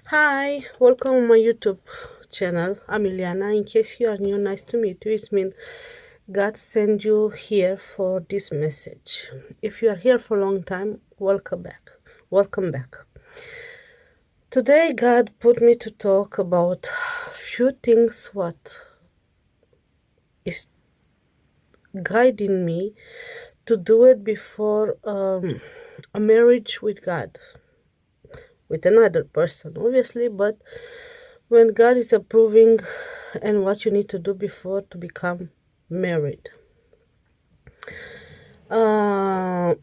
Hi, welcome on my YouTube channel. I'm Ileana. In case you are new, nice to meet you. It means God sent you here for this message. If you are here for a long time, welcome back. Welcome back. Today, God put me to talk about few things what is guiding me to do it before a marriage with God, with another person, obviously, but when God is approving and what you need to do before to become married. Uh,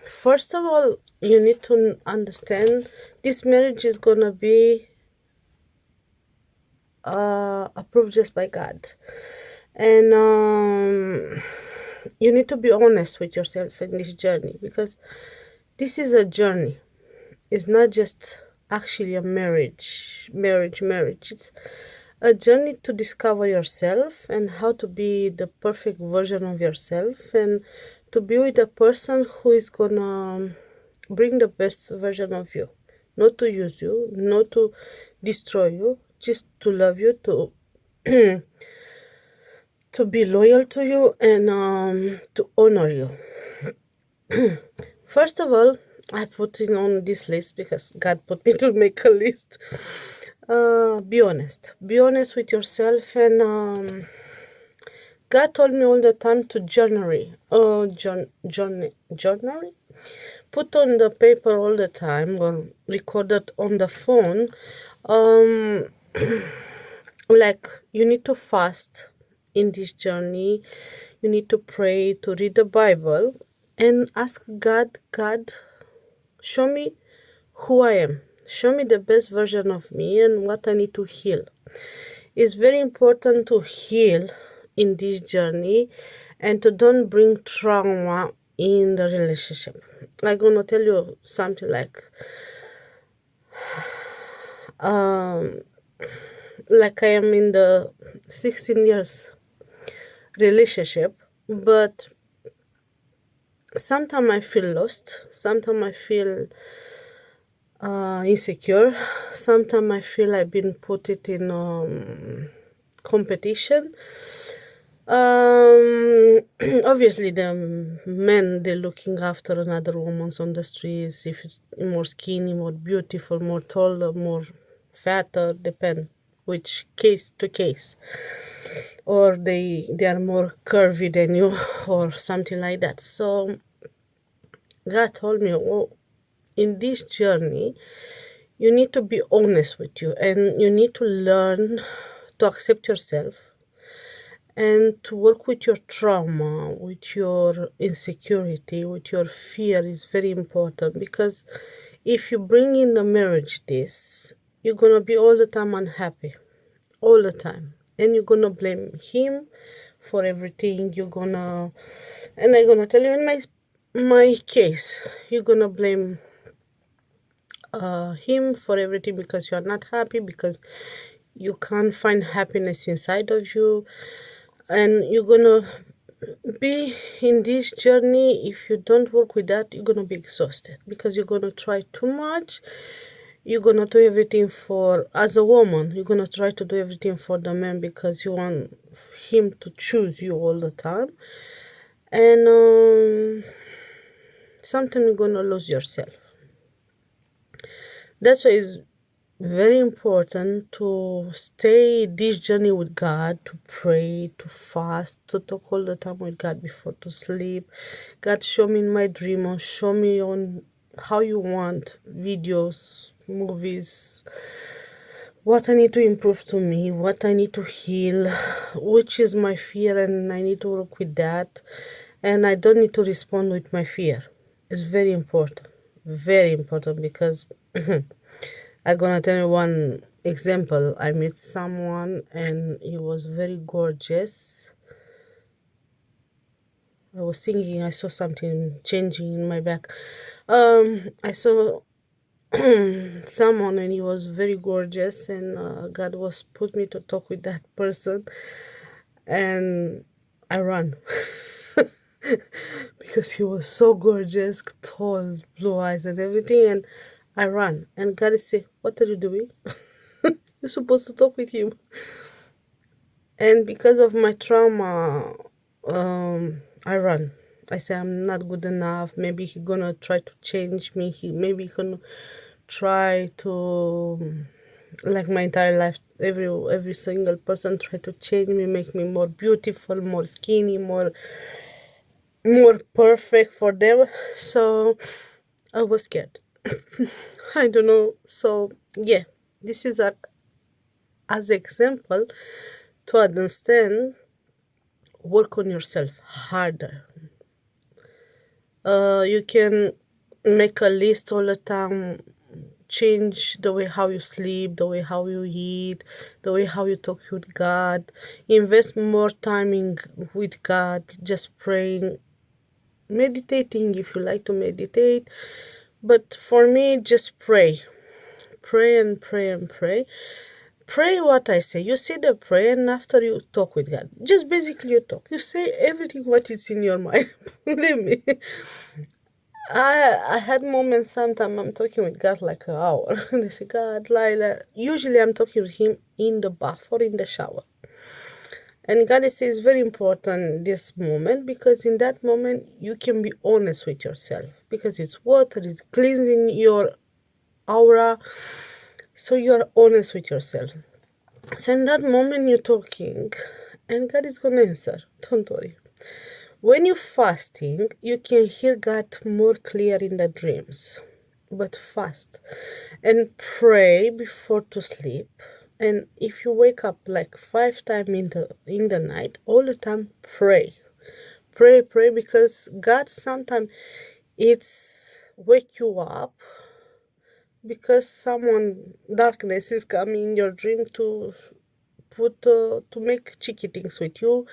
First of all, you need to understand this marriage is gonna be approved just by God, and you need to be honest with yourself in this journey because this is a journey. It's not just actually a marriage. It's a journey to discover yourself and how to be the perfect version of yourself and to be with a person who is gonna bring the best version of you. Not to use you, not to destroy you, just to love you, to to be loyal to you and to honor you. First of all, I put it on this list because God put me to make a list. Be honest. Be honest with yourself, and God told me all the time to journal. Put on the paper all the time or record it on the phone. Um, like you need to fast in this journey. You need to pray, to read the Bible, and ask God, God, show me who I am. Show me the best version of me and what I need to heal. It's very important to heal in this journey and to don't bring trauma in the relationship. I'm gonna tell you something like I am in the 16 years relationship, but sometimes I feel lost, sometimes I feel insecure, sometimes I feel I've been put it in competition. Um, Obviously, the men they're looking after another woman's on the streets. If it's more skinny, more beautiful, more taller, more fatter, depend which case to case, or they are more curvy than you, or something like that. So God told me, oh, in this journey, you need to be honest with you, and you need to learn to accept yourself and to work with your trauma, with your insecurity, with your fear is very important because if you bring in a marriage this, you're gonna be all the time unhappy, all the time, and you're gonna blame him for everything. And I'm gonna tell you in my case, you're gonna blame him for everything because you're not happy, because you can't find happiness inside of you, and you're gonna be in this journey. If you don't work with that, you're gonna be exhausted because you're gonna try too much. You're gonna do everything for, as a woman, you're gonna try to do everything for the man because you want him to choose you all the time, and sometimes you're gonna lose yourself. That's why it's very important to stay this journey with God, to pray, to fast, to talk all the time with God before to sleep. God, show me in my dream, or show me on how you want videos, movies, what I need to improve to me, what I need to heal, which is my fear, and I need to work with that. And I don't need to respond with my fear. It's very important because I'm gonna tell you one example. I met someone and he was very gorgeous. I was thinking I saw something changing in my back. I saw someone and he was very gorgeous, and God was put me to talk with that person, and I ran because he was so gorgeous, tall, blue eyes and everything, and I run. And God is say, what are you doing? You're supposed to talk with him. And because of my trauma, I run. I say I'm not good enough. Maybe he gonna try to change me. Maybe he gonna try to, like my entire life, every single person try to change me, make me more beautiful, more skinny, more perfect for them. So I was scared. I don't know. So yeah, this is a as example to understand. Work on yourself harder. You can make a list all the time, change the way how you sleep, the way how you eat, the way how you talk with God. Invest more time with God, just praying, meditating if you like to meditate. But for me, just pray. Pray and pray and pray. Pray what I say. You say the prayer and after you talk with God. Just basically you talk. You say everything what is in your mind. Believe me. I had moments sometimes I'm talking with God like an hour. And I say, God, Lila. Usually I'm talking with him in the bath or in the shower. And God says very important this moment because in that moment you can be honest with yourself because it's water, it's cleansing your aura. So you're honest with yourself. So in that moment you're talking and God is gonna answer. Don't worry. When you're fasting, you can hear God more clear in the dreams. But fast and pray before to sleep. And if you wake up like 5 times in the night, all the time pray. Pray because God sometimes it's wake you up because someone darkness is coming in your dream to make cheeky things with you,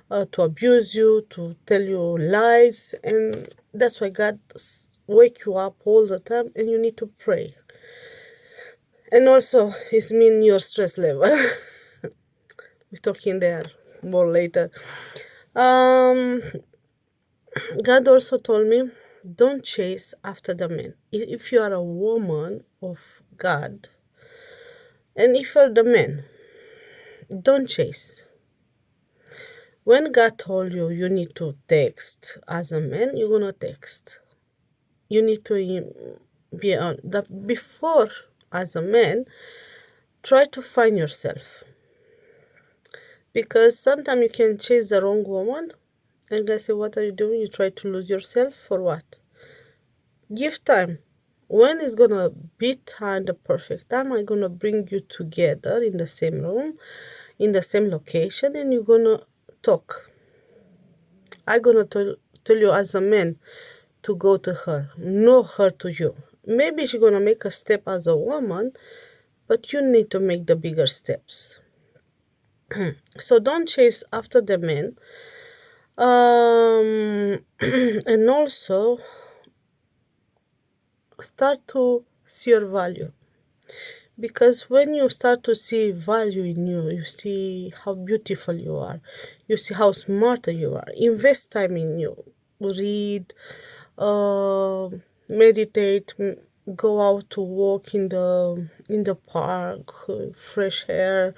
to abuse you, to tell you lies, and that's why God wake you up all the time, and you need to pray. And also, it's mean your stress level. We're talking there more later. Um, God also told me, don't chase after the man. If you are a woman of God, and if you're the man, don't chase. When God told you you need to text as a man, you're gonna text. You need to be on that before as a man. Try to find yourself because sometimes you can chase the wrong woman, and guys say, "What are you doing? You try to lose yourself for what?" Give time. When is gonna be time, the perfect time? I'm gonna bring you together in the same room, in the same location, and you're gonna talk. I'm gonna tell you as a man to go to her, no her to you. Maybe she's gonna make a step as a woman, but you need to make the bigger steps. So don't chase after the men. And also start to see your value. Because when you start to see value in you, you see how beautiful you are, you see how smart you are. Invest time in you. Read, uh, meditate, go out to walk in the park, fresh air.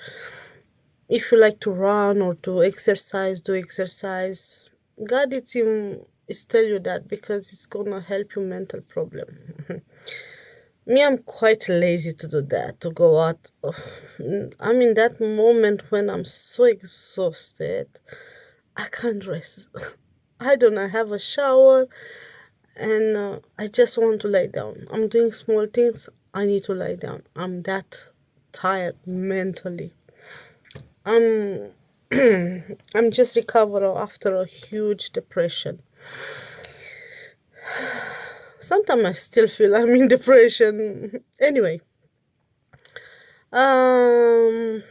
If you like to run or to exercise, do exercise. God is tell you that because it's gonna help you mental problem. Me, I'm quite lazy to do that, to go out. I'm in that moment when I'm so exhausted, I can't rest. I don't have a shower and I just want to lie down. I'm doing small things, I need to lie down. I'm that tired mentally. I'm I'm just recovering after a huge depression. Sometimes I still feel I'm in depression. Anyway, um,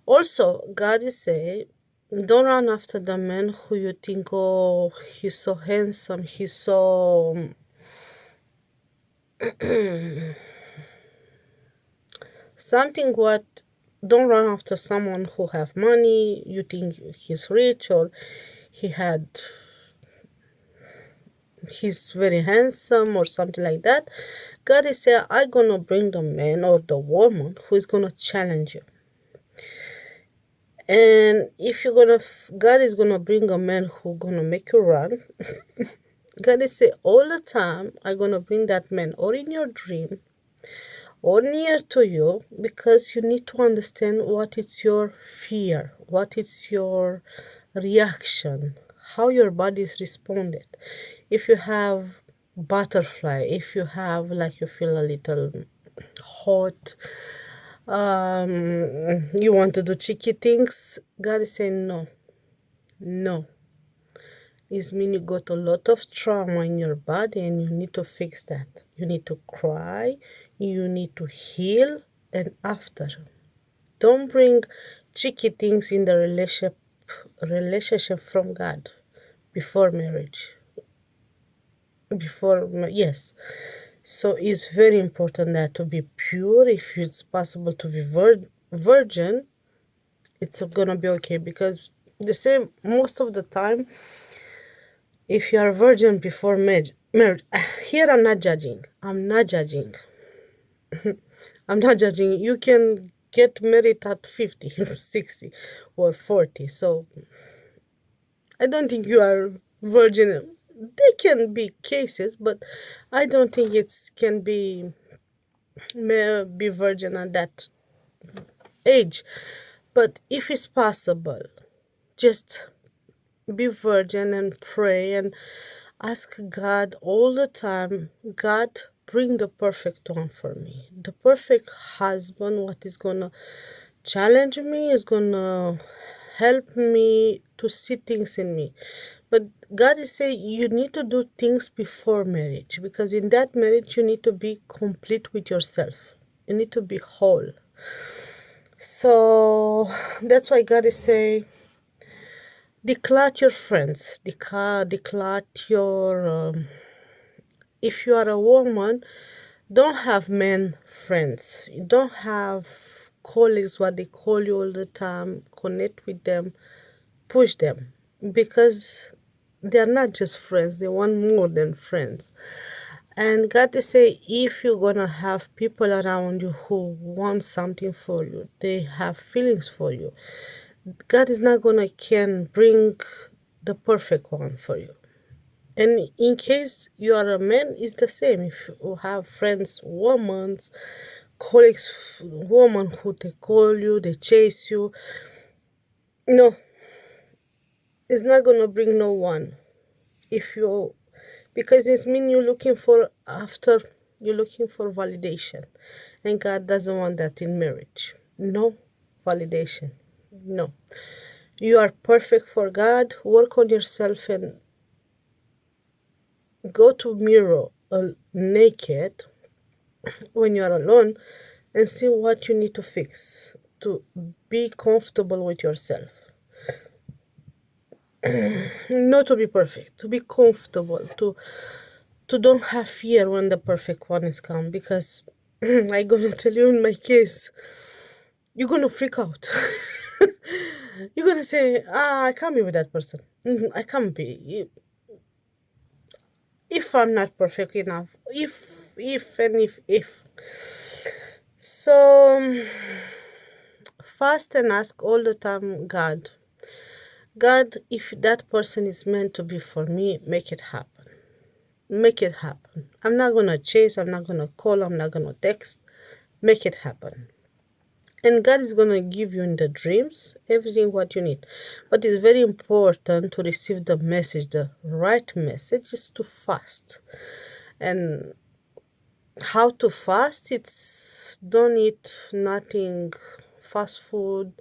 also God is saying, don't run after the man who you think, oh, he's so handsome, he's so something what. Don't run after someone who have money. You think he's rich or he had he's very handsome or something like that, God is saying, I'm gonna bring the man or the woman who is gonna challenge you. And if you're gonna, God is gonna bring a man who gonna make you run. God is say all the time, I'm gonna bring that man or in your dream or near to you, because you need to understand what is your fear, what is your reaction, how your body is responded. If you have butterfly, if you have like you feel a little hot, you want to do cheeky things, God is saying no, no. It means you got a lot of trauma in your body and you need to fix that. You need to cry, you need to heal, and after. Don't bring cheeky things in the relationship from God before marriage. Yes. So it's very important that to be pure. If it's possible to be virgin, it's gonna be okay, because the same most of the time, if you are a virgin before marriage, here I'm not judging. I'm not judging. You can get married at 50, 60, or 40. So I don't think you are virgin. There can be cases, but I don't think it can be virgin at that age. But if it's possible, just be virgin and pray and ask God all the time, God, bring the perfect one for me. The perfect husband, what is gonna challenge me, is gonna help me to see things in me. But God is saying you need to do things before marriage, because in that marriage you need to be complete with yourself. You need to be whole. So that's why God is saying declare your friends, declare your if you are a woman, don't have men friends. You don't have colleagues what they call you all the time. Connect with them, push them, because they are not just friends, they want more than friends. And God is say if you're gonna have people around you who want something for you, they have feelings for you, God is not gonna can bring the perfect one for you. And in case you are a man, it's the same. If you have friends, women, colleagues, women who they call you, they chase you, no, it's not gonna bring no one. If you, because it's mean you're looking for validation, and God doesn't want that in marriage. No validation. No, you are perfect for God. Work on yourself and go to mirror naked when you are alone and see what you need to fix to be comfortable with yourself. Not to be perfect, to be comfortable, to don't have fear when the perfect one is come, because I gonna tell you in my case, you're gonna freak out. You're gonna say, I can't be with that person. I can't be. If I'm not perfect enough. If. So fast and ask all the time, God, if that person is meant to be for me, make it happen. Make it happen. I'm not gonna chase, I'm not gonna call, I'm not gonna text. Make it happen. And God is gonna give you in the dreams everything what you need. But it's very important to receive the message. The right message is to fast. And how to fast? It's don't eat nothing fast food,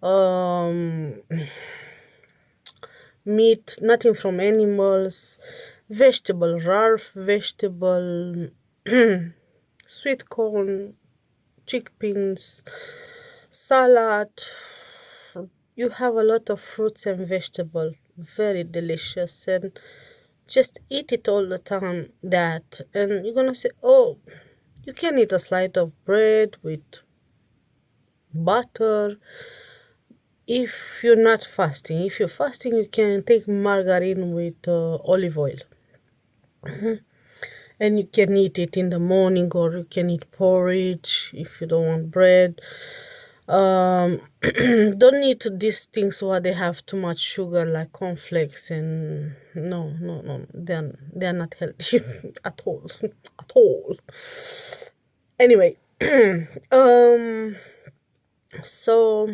um meat, nothing from animals, vegetable, raw vegetable, sweet corn, chickpeas, salad. You have a lot of fruits and vegetable, very delicious, and just eat it all the time. That, and you're gonna say, oh, you can eat a slice of bread with butter. If you're not fasting, if you're fasting, you can take margarine with olive oil. and you can eat it in the morning, or you can eat porridge if you don't want bread. Don't eat these things where they have too much sugar, like cornflakes, and no, no, no, they're not healthy at all, at all. Anyway, um, so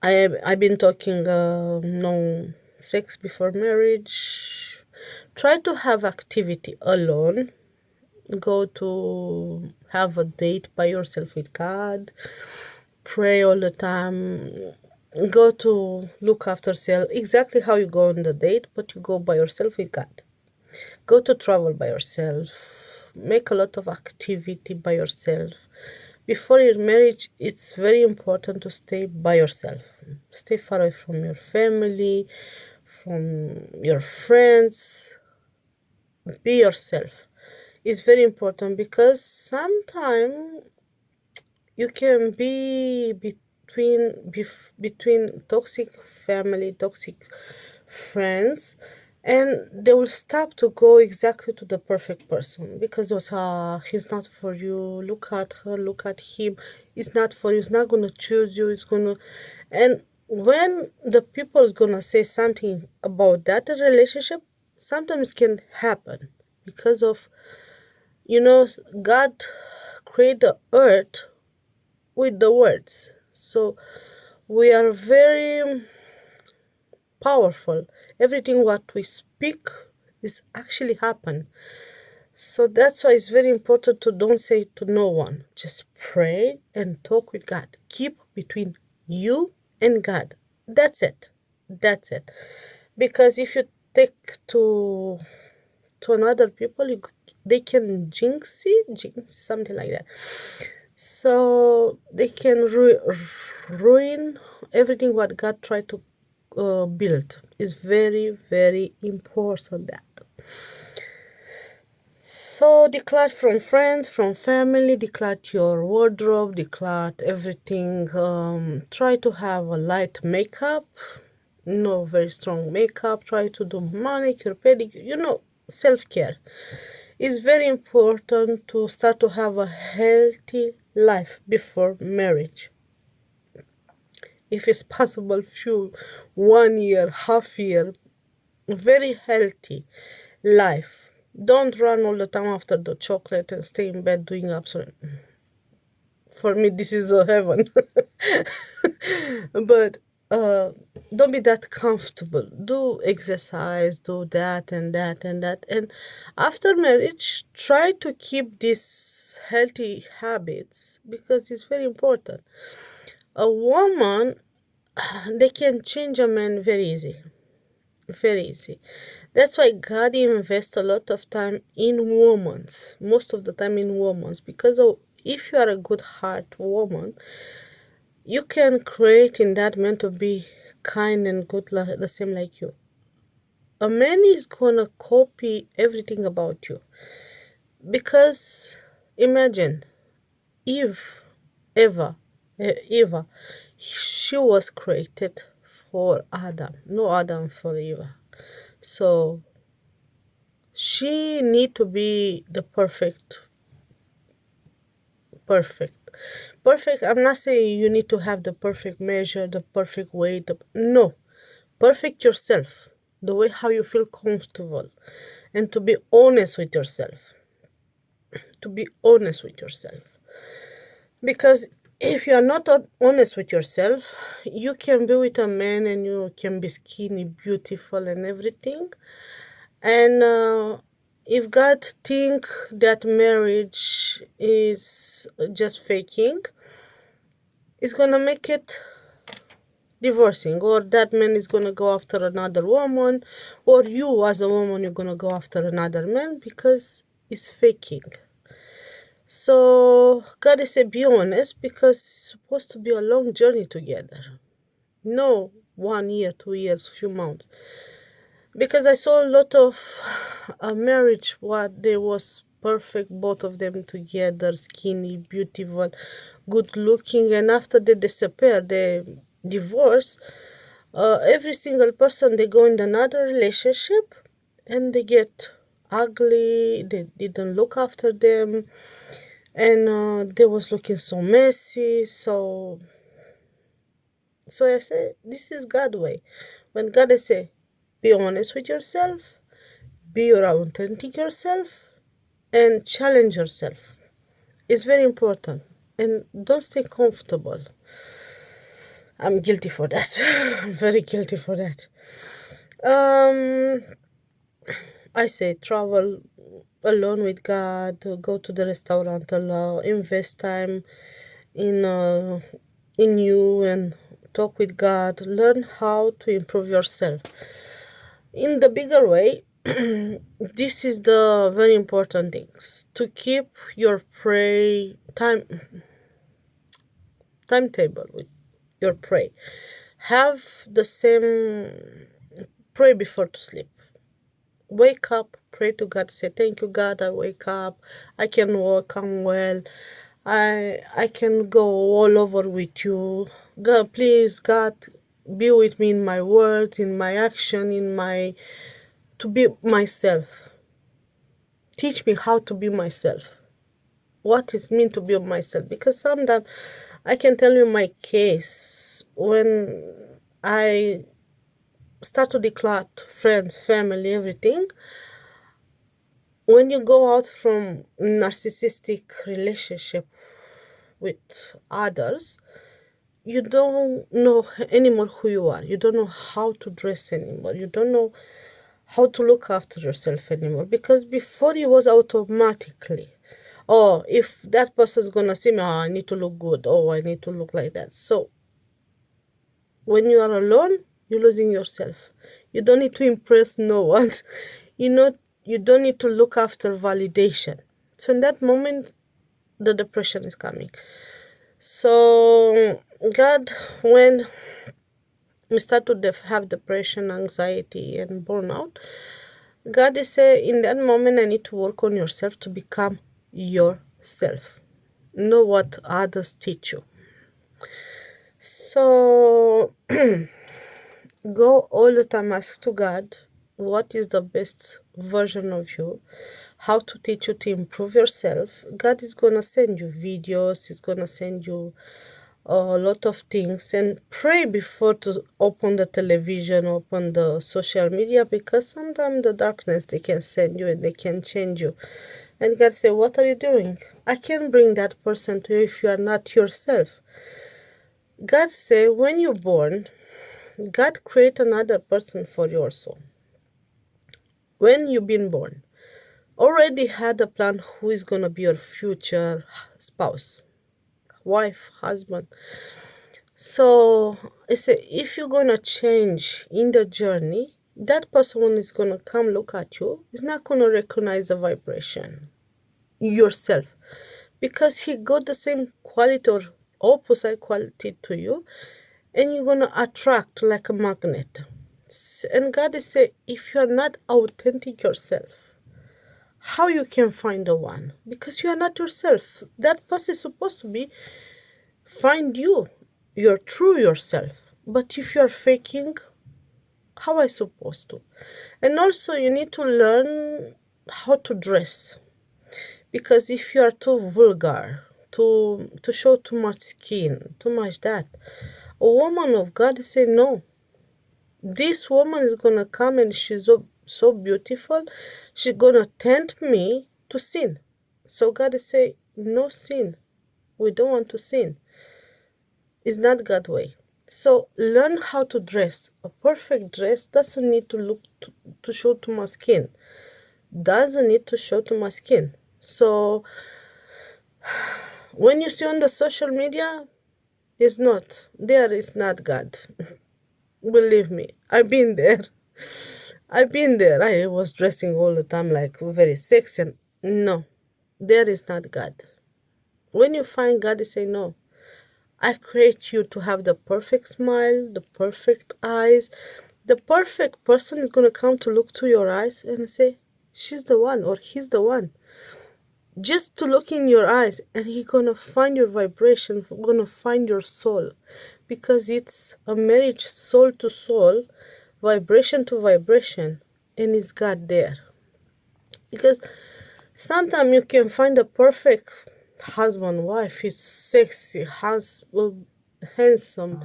I've been talking no sex before marriage. Try to have activity alone. Go to have a date by yourself with God. Pray all the time. Go to look after self exactly how you go on the date, but you go by yourself with God. Go to travel by yourself. Make a lot of activity by yourself. Before your marriage, it's very important to stay by yourself. Stay far away from your family, from your friends. Be yourself. It's very important because sometimes you can be between toxic family, toxic friends, and they will stop to go exactly to the perfect person because it was he's not for you. Look at her, look at him. It's not for you. It's not gonna choose you. It's gonna, and when the people is gonna say something about that relationship, sometimes can happen because of, God created the earth with the words. So we are very powerful. Everything what we speak is actually happen. So that's why it's very important to don't say to no one. Just pray and talk with God. Keep between you and God. That's it. That's it. Because if you take to another people, they can jinx something like that. So they can ruin everything what God tried to build. Is very, very important that. So declare from friends, from family, declare your wardrobe, declare everything. Try to have a light makeup, no very strong makeup. Try to do manicure, pedicure, self-care. It's very important to start to have a healthy life before marriage. If it's possible, few 1 year, half year, very healthy life. Don't run all the time after the chocolate and stay in bed doing absolutely. For me, this is a heaven. But uh, don't be that comfortable. Do exercise, do that and that and that. And after marriage, try to keep these healthy habits because it's very important. A woman, they can change a man very easy. Very easy. That's why God invests a lot of time in women, most of the time in women, because if you are a good heart woman, you can create in that man to be kind and good, the same like you. A man is gonna copy everything about you because imagine Eve, Eva, Eva, she was created for Adam, no Adam for Eva. So she need to be the perfect perfect. I'm not saying you need to have the perfect measure, the perfect weight. No, perfect yourself, the way how you feel comfortable, and to be honest with yourself. To be honest with yourself, because if you are not honest with yourself, you can be with a man and you can be skinny, beautiful, and everything. And if God think that marriage is just faking, it's gonna make it divorcing, or that man is gonna go after another woman, or you as a woman you're gonna go after another man because it's faking. So God say be honest because it's supposed to be a long journey together. No 1 year, 2 years, few months. Because I saw a lot of marriage what they was perfect, both of them together, skinny, beautiful, good looking, and after they disappear, divorce, every single person they go in another relationship and they get ugly, they didn't look after them, and they was looking so messy. So I say this is God way. When God I say be honest with yourself, be your authentic yourself, and challenge yourself. It's very important. And don't stay comfortable. I'm guilty for that. I'm very guilty for that. Um, I say travel alone with God, go to the restaurant alone, invest time in in you and talk with God, learn how to improve yourself. In the bigger way, this is the very important things to keep your pray timetable with your pray. Have the same pray before to sleep. Wake up, pray to God, say thank you God, I wake up, I can walk, I'm well, I can go all over with you. God, please God, be with me in my words, in my action, in my to be myself. Teach me how to be myself. What is mean to be myself? Because sometimes I can tell you my case when I start to declare friends, family, everything. When you go out from narcissistic relationship with others, you don't know anymore who you are. You don't know how to dress anymore. You don't know how to look after yourself anymore. Because before it was automatically, oh, if that person's gonna see me, oh, I need to look good. Oh, I need to look like that. So when you are alone, you're losing yourself. You don't need to impress no one. You know, you don't need to look after validation. So in that moment, the depression is coming. So God, when we start to have depression, anxiety, and burnout, God is saying, in that moment, I need to work on yourself to become yourself. Know what others teach you. So go all the time, ask to God what is the best version of you, how to teach you to improve yourself. God is gonna send you videos, He's gonna send you a lot of things, and pray before to open the television, open the social media, because sometimes the darkness they can send you and they can change you. And God say, what are you doing? I can bring that person to you if you are not yourself. God say, when you're born, God create another person for your soul. When you've been born, already had a plan who is gonna be your future spouse, wife, husband. So I say, if you're gonna change in the journey, that person when is gonna come look at you is not gonna recognize the vibration yourself, because he got the same quality or opposite quality to you, and you're gonna attract like a magnet. And God is say, if you are not authentic yourself, how you can find the one? Because you are not yourself. That person is supposed to be find you, your true yourself. But if you are faking, how I supposed to? And also you need to learn how to dress. Because if you are too vulgar, to show too much skin, too much that, a woman of God say no. This woman is gonna come and she's so beautiful, she's gonna tempt me to sin. So God say no sin. We don't want to sin. It's not God way. So learn how to dress. A perfect dress doesn't need to look to show too much skin. Doesn't need to show too much skin. So when you see on the social media, it's not. There is not God. Believe me, I've been there. I've been there. I was dressing all the time like very sexy. And no, there is not God. When you find God, you say no. I create you to have the perfect smile, the perfect eyes. The perfect person is gonna come to look to your eyes and say, she's the one or he's the one. Just to look in your eyes and he gonna find your vibration, gonna find your soul. because it's a marriage soul to soul, vibration to vibration, and it's God there. Because sometimes you can find a perfect husband, wife, is sexy, well, handsome,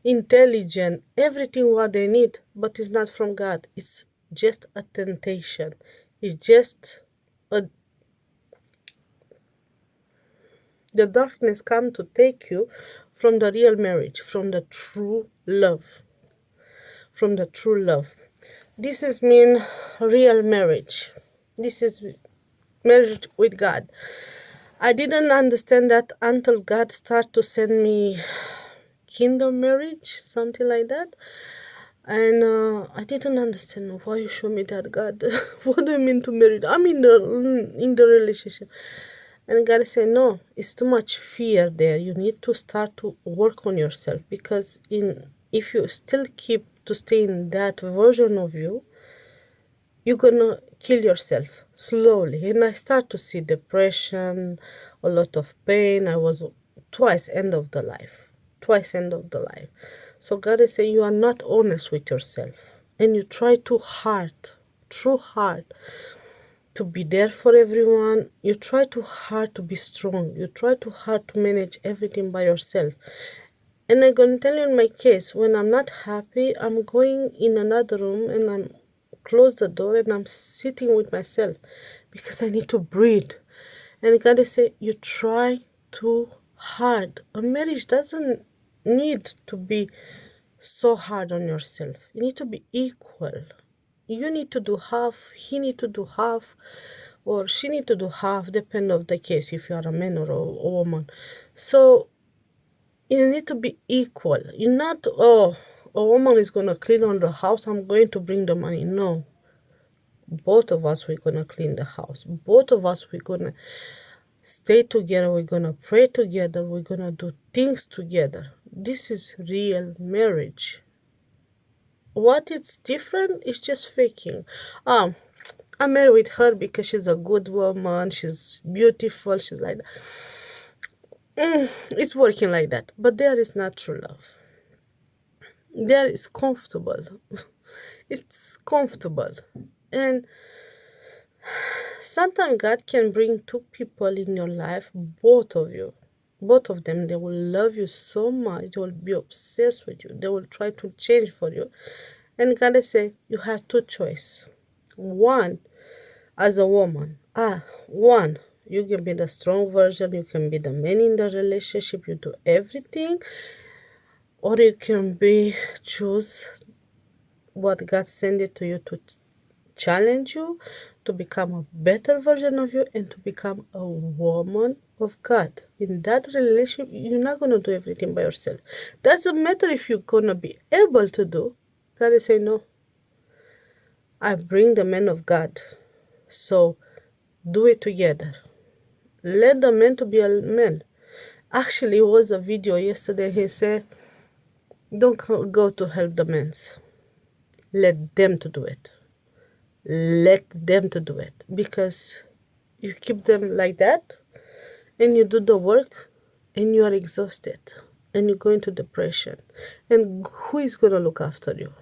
intelligent, everything what they need, but it's not from God. It's just a temptation. It's just a, the darkness come to take you from the real marriage, from the true love, from the true love. This is mean real marriage. This is marriage with God. I didn't understand that until God started to send me kingdom marriage, something like that. And I didn't understand why you show me that, God. What do you mean to marry? I'm in the relationship. And God said, no, it's too much fear there. You need to start to work on yourself, because if you still keep to stay in that version of you, you're gonna kill yourself slowly. And I start to see depression, a lot of pain. I was twice end of the life. Twice end of the life. So God is saying you are not honest with yourself. And you try too hard to be there for everyone. You try too hard to be strong. You try too hard to manage everything by yourself. And I'm gonna tell you in my case, when I'm not happy, I'm going in another room and I'm close the door and I'm sitting with myself because I need to breathe. And God say, you try too hard. A marriage doesn't need to be so hard on yourself. You need to be equal. You need to do half, he need to do half, or she need to do half, depend of the case, if you are a man or a woman. So you need to be equal. You're not, oh, a woman is going to clean on the house, I'm going to bring the money. No. Both of us, we're going to clean the house. Both of us, we're going to stay together. We're going to pray together. We're going to do things together. This is real marriage. What it's different is just faking. I'm married with her because she's a good woman. She's beautiful. She's like that. It's working like that. But there is not true love. There is comfortable. It's comfortable. And sometimes God can bring two people in your life, both of you. Both of them, they will love you so much. They will be obsessed with you. They will try to change for you. And God will say, you have two choices. One, as a woman. One, you can be the strong version. You can be the man in the relationship. You do everything. Or you can choose what God sent it to you to challenge you to become a better version of you and to become a woman of God. In that relationship, you're not going to do everything by yourself. Doesn't matter if you're going to be able to do. God is saying, no, I bring the man of God. So do it together. Let the man to be a man. Actually, it was a video yesterday. He said, don't go to help the men. Let them to do it. Let them to do it, because you keep them like that and you do the work and you are exhausted and you go into depression, and who is going to look after you?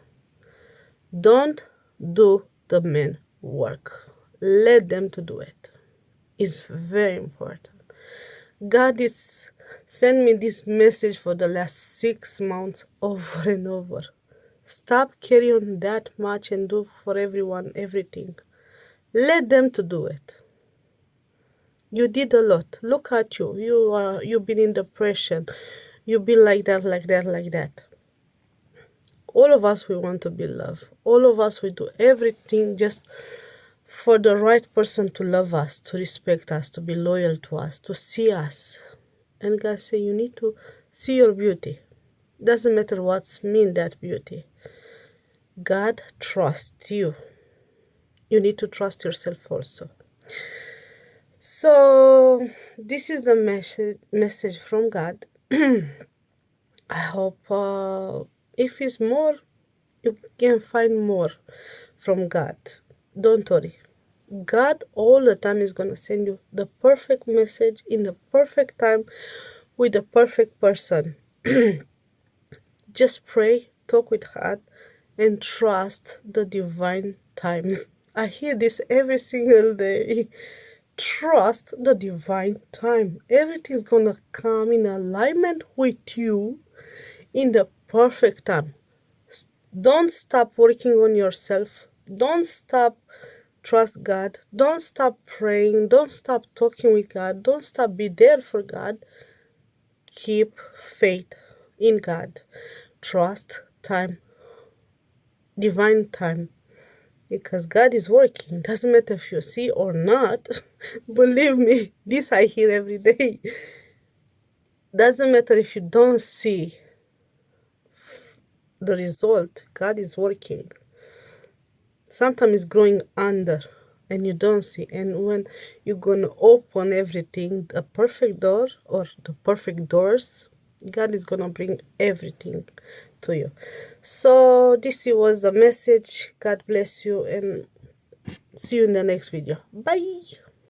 Don't do the men work. Let them to do it. It's very important. God is send me this message for the last 6 months over and over. Stop carrying that much and do for everyone everything. Let them to do it. You did a lot. Look at you. You've been in depression. You've been like that, like that, like that. All of us, we want to be loved. All of us, we do everything just for the right person to love us, to respect us, to be loyal to us, to see us. And God say, you need to see your beauty. Doesn't matter what's mean that beauty. God trusts you. You need to trust yourself also. So this is the message from God. I hope if it's more, you can find more from God. Don't worry. God all the time is going to send you the perfect message in the perfect time with the perfect person. Just pray, talk with God, and trust the divine time. I hear this every single day. Trust the divine time. Everything's gonna come in alignment with you in the perfect time. Don't stop working on yourself. Don't stop trust God. Don't stop praying. Don't stop talking with God. Don't stop be there for God. Keep faith in God. Trust time, divine time. Because God is working. Doesn't matter if you see or not. Believe me, this I hear every day. Doesn't matter if you don't see the result. God is working. Sometimes it's growing under and you don't see. And when you're gonna open everything, the perfect door or the perfect doors, God is gonna bring everything to you. So this was the message. God bless you and see you in the next video. Bye.